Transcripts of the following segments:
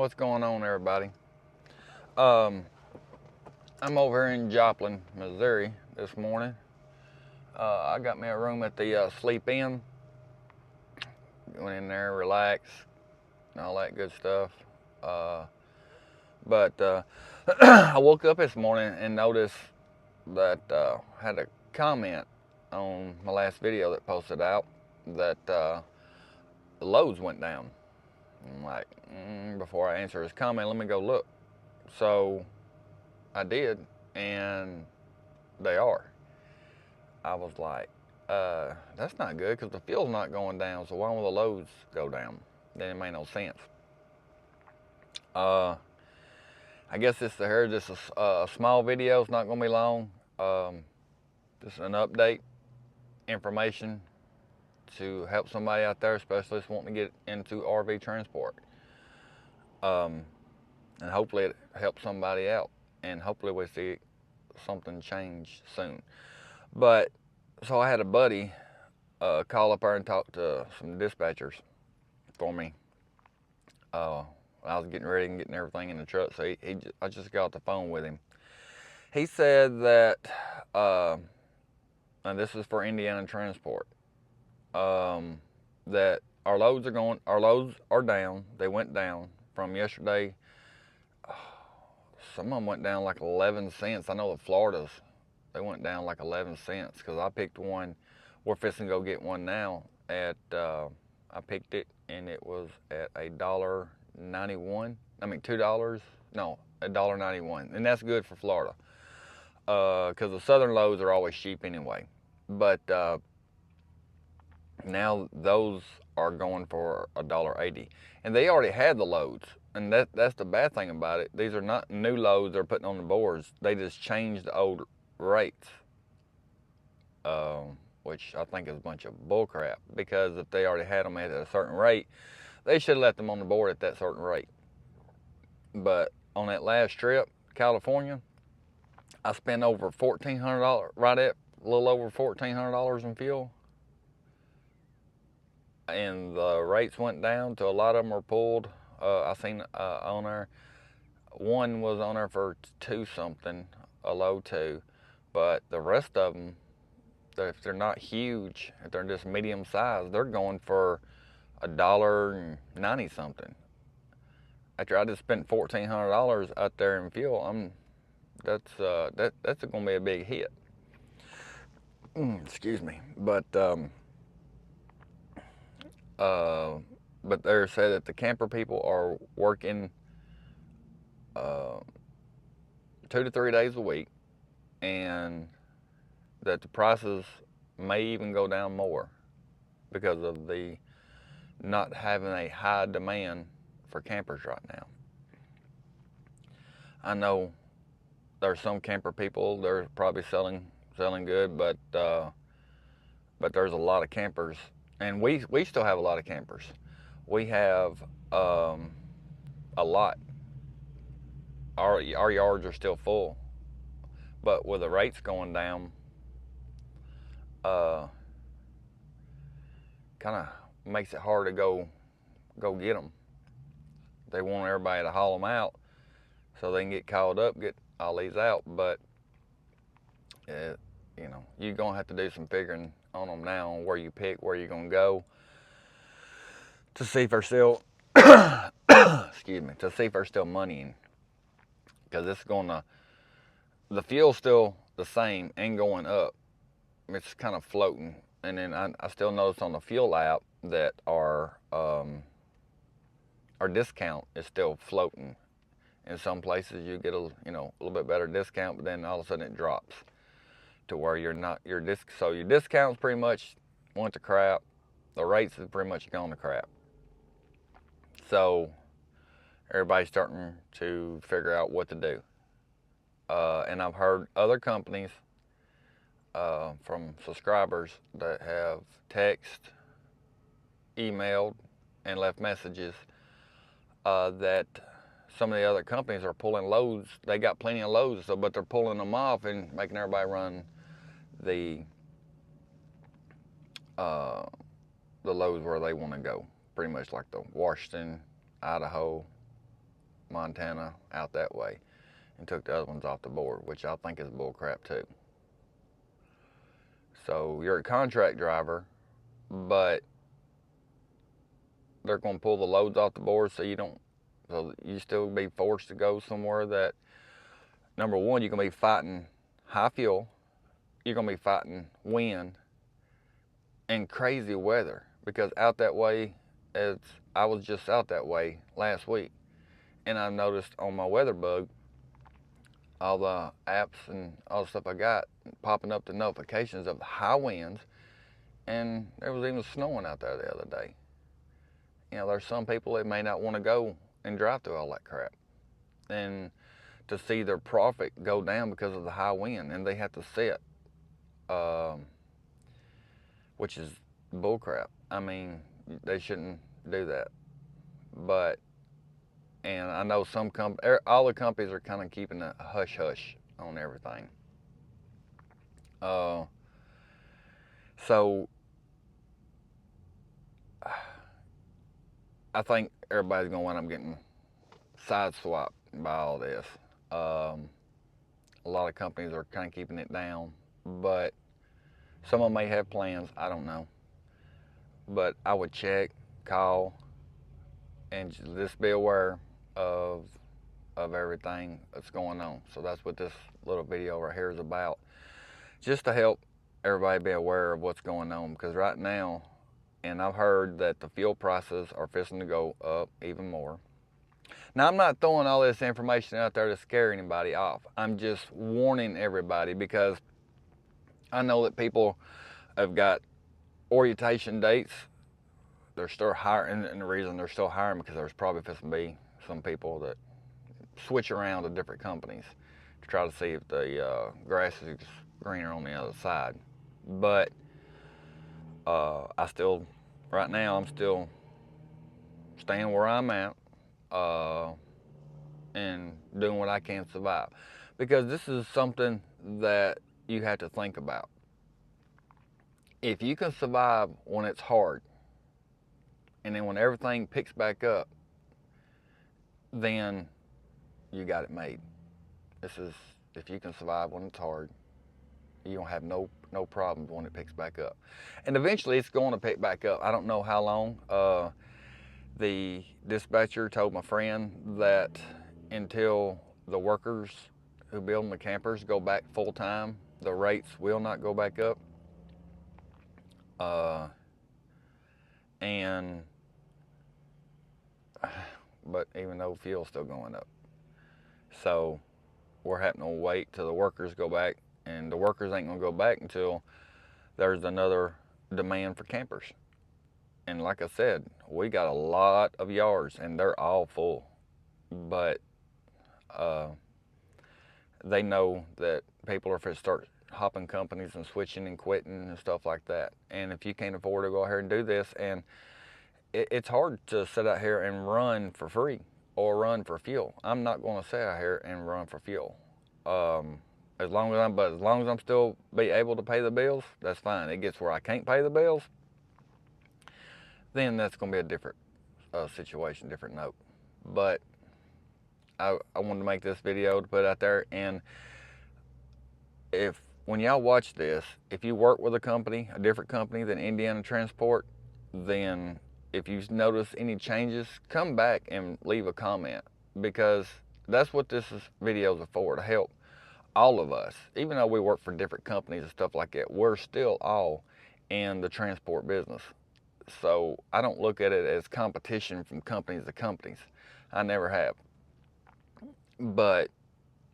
What's going on, everybody? Um, I'm over here in Joplin, Missouri this morning. I got me a room at the Sleep Inn. Went in there, relaxed, and all that good stuff. But I woke up this morning and noticed that I had a comment on my last video that posted out that the loads went down. I'm like, before I answer his comment, let me go look. So I did, and they are. I was like, that's not good because the fuel's not going down, so why will the loads go down? Then it made no sense. I guess this is a small video. It's not going to be long. Just an update, information to help somebody out there, especially if wanting to get into RV transport. And hopefully it helps somebody out, and hopefully we see something change soon. But so I had a buddy call up there and talk to some dispatchers for me. I was getting ready and getting everything in the truck, so I just got off the phone with him. He said that, and this is for Indiana Transport, that our loads are down. They went down from yesterday. Some of them went down like 11 cents. I know the Floridas, they went down like 11 cents because I picked one. We're fixing to go get one now at, I picked it and it was at $1.91. I mean $2, no, $1.91. And that's good for Florida because the southern loads are always cheap anyway. But now those are going for $1.80. And they already had the loads. And that's the bad thing about it. These are not new loads they're putting on the boards. They just changed the old rates, which I think is a bunch of bullcrap. Because if they already had them at a certain rate, they should have left them on the board at that certain rate. But on that last trip, California, I spent over $1,400, right at a little over $1,400 in fuel. And the rates went down to a lot of them were pulled. I seen on there, one was on there for 2 something, a low 2, but the rest of them, if they're not huge, if they're just medium size, they're going for $1.90 something. After I just spent $1,400 out there in fuel, that's going to be a big hit. Excuse me, but they're said that the camper people are working 2 to 3 days a week, and that the prices may even go down more because of the not having a high demand for campers right now. I know there's some camper people, they're probably selling good, but there's a lot of campers, and we still have a lot of campers. We have a lot. Our yards are still full, but with the rates going down, kind of makes it hard to go get them. They want everybody to haul them out so they can get called up, get all these out, but you're gonna have to do some figuring on them now, on where you pick, where you're gonna go, to see if there's still excuse me, to see if there's still money in, because the fuel's still the same and going up. It's kind of floating. And then I still notice on the fuel app that our discount is still floating. In some places you get a little bit better discount, but then all of a sudden it drops to where your discount's pretty much went to crap. The rates have pretty much gone to crap. So everybody's starting to figure out what to do. And I've heard other companies from subscribers that have text, emailed, and left messages that some of the other companies are pulling loads. They got plenty of loads, but they're pulling them off and making everybody run the loads where they want to go. Pretty much like the Washington, Idaho, Montana out that way and took the other ones off the board, which I think is bull crap too. So you're a contract driver, but they're going to pull the loads off the board so you still be forced to go somewhere that, number one, you're going to be fighting high fuel, you're going to be fighting wind and crazy weather, because out that way, I was just out that way last week, and I noticed on my weather bug, all the apps and all the stuff I got popping up the notifications of the high winds, and there was even snowing out there the other day. You know, there's some people that may not want to go and drive through all that crap, and to see their profit go down because of the high wind, and they have to sit, which is bull crap. I mean, they shouldn't do that. But, and I know all the companies are kind of keeping a hush hush on everything. So I think everybody's going to wind up getting sideswiped by all this. A lot of companies are kind of keeping it down, but some of them may have plans. I don't know. But I would check, call, and just be aware of everything that's going on. So that's what this little video right here is about, just to help everybody be aware of what's going on. Because right now, and I've heard that the fuel prices are fixing to go up even more. Now, I'm not throwing all this information out there to scare anybody off. I'm just warning everybody, because I know that people have got orientation dates. They're still hiring, and the reason they're still hiring, because there's probably supposed to be some people that switch around to different companies to try to see if the grass is greener on the other side. But right now, I'm still staying where I'm at and doing what I can to survive, because this is something that you have to think about. If you can survive when it's hard, and then when everything picks back up, then you got it made. If you can survive when it's hard, you don't have no problems when it picks back up. And eventually it's going to pick back up. I don't know how long. The dispatcher told my friend that until the workers who build the campers go back full time, the rates will not go back up. But even though fuel's still going up, so we're having to wait till the workers go back, and the workers ain't gonna go back until there's another demand for campers. And like I said, we got a lot of yards, and they're all full, but they know that people are going to start hopping companies and switching and quitting and stuff like that. And if you can't afford to go ahead and do this, and it's hard to sit out here and run for free or run for fuel. I'm not going to sit out here and run for fuel. As long as I'm still be able to pay the bills, that's fine. It gets where I can't pay the bills, then that's going to be a different situation, different note. But I wanted to make this video to put out there. And when y'all watch this, if you work with a different company than Indiana Transport, then if you notice any changes, come back and leave a comment, because that's what this videos are for, to help all of us. Even though we work for different companies and stuff like that, we're still all in the transport business. So I don't look at it as competition from companies to companies. I never have. But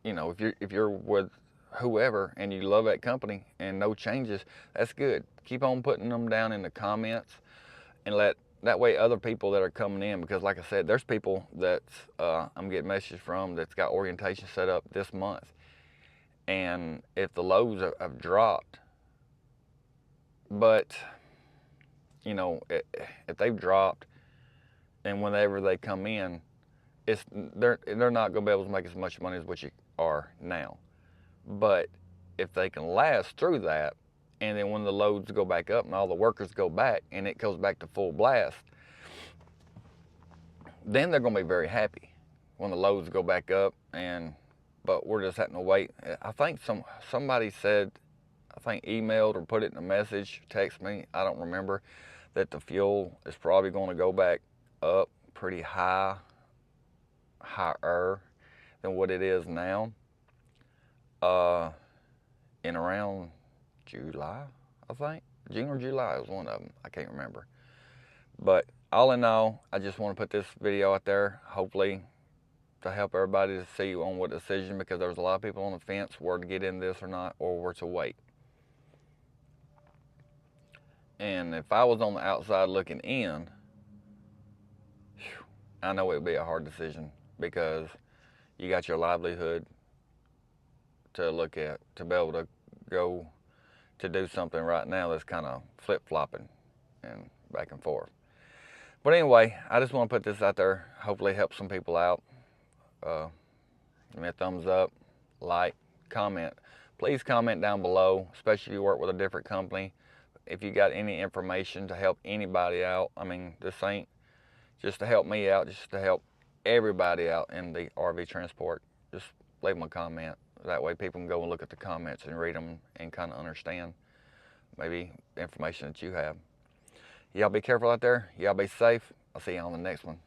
you know, if you're with whoever and you love that company and no changes, that's good. Keep on putting them down in the comments, and that way other people that are coming in, because like I said, there's people that I'm getting messages from that's got orientation set up this month, and if the loads have dropped, but you know, if they've dropped, and whenever they come in, they're not going to be able to make as much money as what you are now. But if they can last through that, and then when the loads go back up and all the workers go back and it goes back to full blast, then they're going to be very happy. when the loads go back up, but we're just having to wait. I think somebody said, I think emailed or put it in a message, text me, I don't remember, that the fuel is probably going to go back up pretty higher than what it is now. In around July, I think. June or July was one of them. I can't remember. But all in all, I just want to put this video out there, hopefully to help everybody to see on what decision, because there's a lot of people on the fence where to get in this or not, or where to wait. And if I was on the outside looking in, I know it would be a hard decision, because you got your livelihood to look at, to be able to go to do something right now that's kind of flip-flopping and back and forth. But anyway, I just want to put this out there, hopefully help some people out. Give me a thumbs up, like, comment. Please comment down below, especially if you work with a different company. If you got any information to help anybody out, I mean, this ain't just to help me out, just to help everybody out in the RV transport. Just leave them a comment. That way people can go and look at the comments and read them and kind of understand maybe information that you have. Y'all be careful out there. Y'all be safe. I'll see you on the next one.